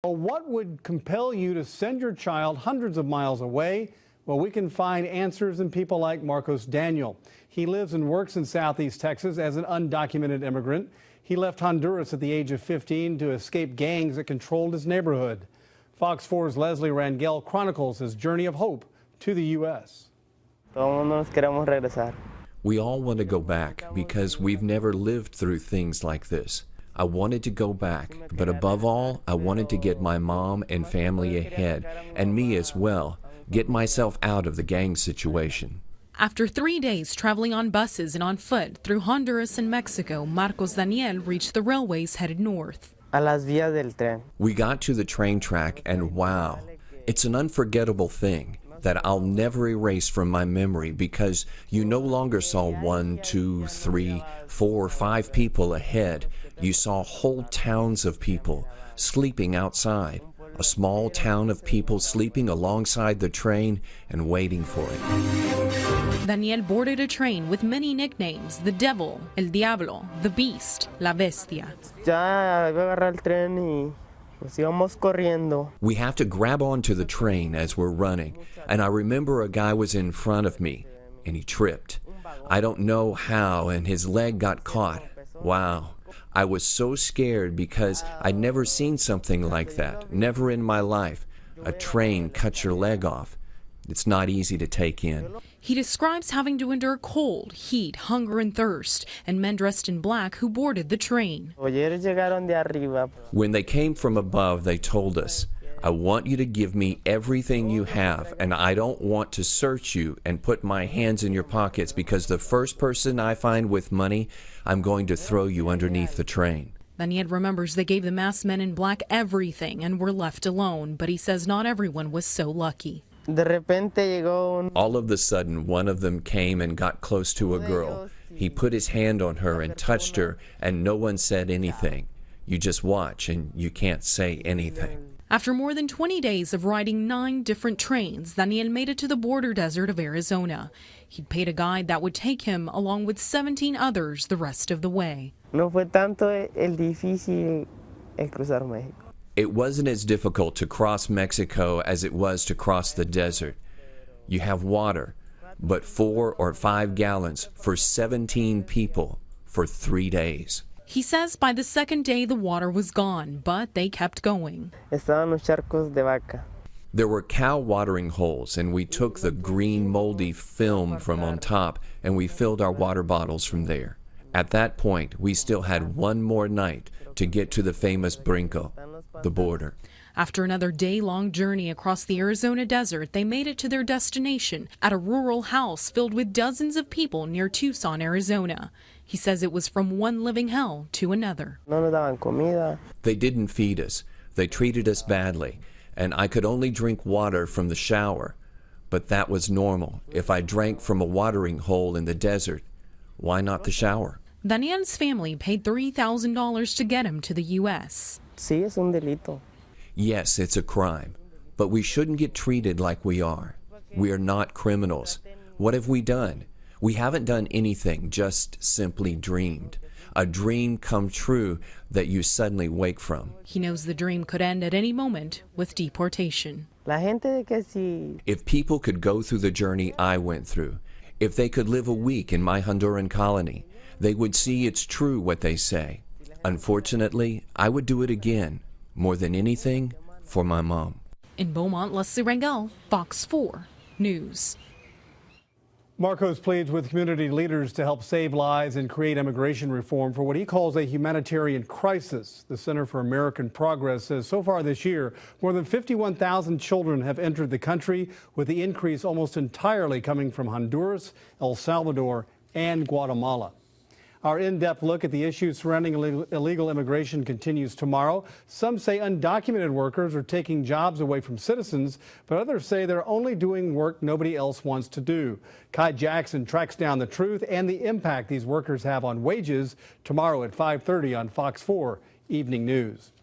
Well, what would compel you to send your child hundreds of miles away? Well, we can find answers in people like Marcos Daniel. He lives and works in Southeast Texas as an undocumented immigrant. He left Honduras at the age of 15 to escape gangs that controlled his neighborhood. Fox 4's Leslie Rangel chronicles his journey of hope to the U.S. We all want to go back because we've never lived through things like this. I wanted to go back, but above all, I wanted to get my mom and family ahead, and me as well, get myself out of the gang situation. After 3 days traveling on buses and on foot through Honduras and Mexico, Marcos Daniel reached the railways headed north. We got to the train track, and wow, it's an unforgettable thing that I'll never erase from my memory, because you no longer saw 1, 2, 3, 4, 5 people ahead. You saw whole towns of people sleeping outside, a small town of people sleeping alongside the train and waiting for it. Daniel boarded a train with many nicknames: the Devil, El Diablo, the Beast, La Bestia. We have to grab onto the train as we're running, and I remember a guy was in front of me, and he tripped. I don't know how, and his leg got caught. Wow. I was so scared because I'd never seen something like that, never in my life. A train cuts your leg off. It's not easy to take in. He describes having to endure cold, heat, hunger, and thirst, and men dressed in black who boarded the train. When they came from above, they told us, "I want you to give me everything you have, and I don't want to search you and put my hands in your pockets, because the first person I find with money, I'm going to throw you underneath the train." Daniel remembers they gave the masked men in black everything and were left alone, but he says not everyone was so lucky. All of a sudden, one of them came and got close to a girl. He put his hand on her and touched her, and no one said anything. You just watch, and you can't say anything. After more than 20 days of riding 9 different trains, Daniel made it to the border desert of Arizona. He'd paid a guide that would take him, along with 17 others, the rest of the way. It wasn't as difficult to cross Mexico as it was to cross the desert. You have water, but 4 or 5 gallons for 17 people for 3 days. He says by the second day the water was gone, but they kept going. There were cow watering holes, and we took the green moldy film from on top, and we filled our water bottles from there. At that point, we still had 1 more night to get to the famous Brinco, the border. After another day-long journey across the Arizona desert, they made it to their destination at a rural house filled with dozens of people near Tucson, Arizona. He says it was from one living hell to another. They didn't feed us. They treated us badly, and I could only drink water from the shower. But that was normal. If I drank from a watering hole in the desert, why not the shower? Daniel's family paid $3,000 to get him to the U.S. Yes, it's a crime, but we shouldn't get treated like we are. We are not criminals. What have we done? We haven't done anything, just simply dreamed. A dream come true that you suddenly wake from. He knows the dream could end at any moment with deportation. If people could go through the journey I went through, if they could live a week in my Honduran colony, they would see it's true what they say. Unfortunately, I would do it again, more than anything, for my mom. In Beaumont, Leslie Rangel, Fox 4 News. Marcos pleads with community leaders to help save lives and create immigration reform for what he calls a humanitarian crisis. The Center for American Progress says so far this year, more than 51,000 children have entered the country, with the increase almost entirely coming from Honduras, El Salvador, and Guatemala. Our in-depth look at the issues surrounding illegal immigration continues tomorrow. Some say undocumented workers are taking jobs away from citizens, but others say they're only doing work nobody else wants to do. Kai Jackson tracks down the truth and the impact these workers have on wages tomorrow at 5:30 on Fox 4 Evening News.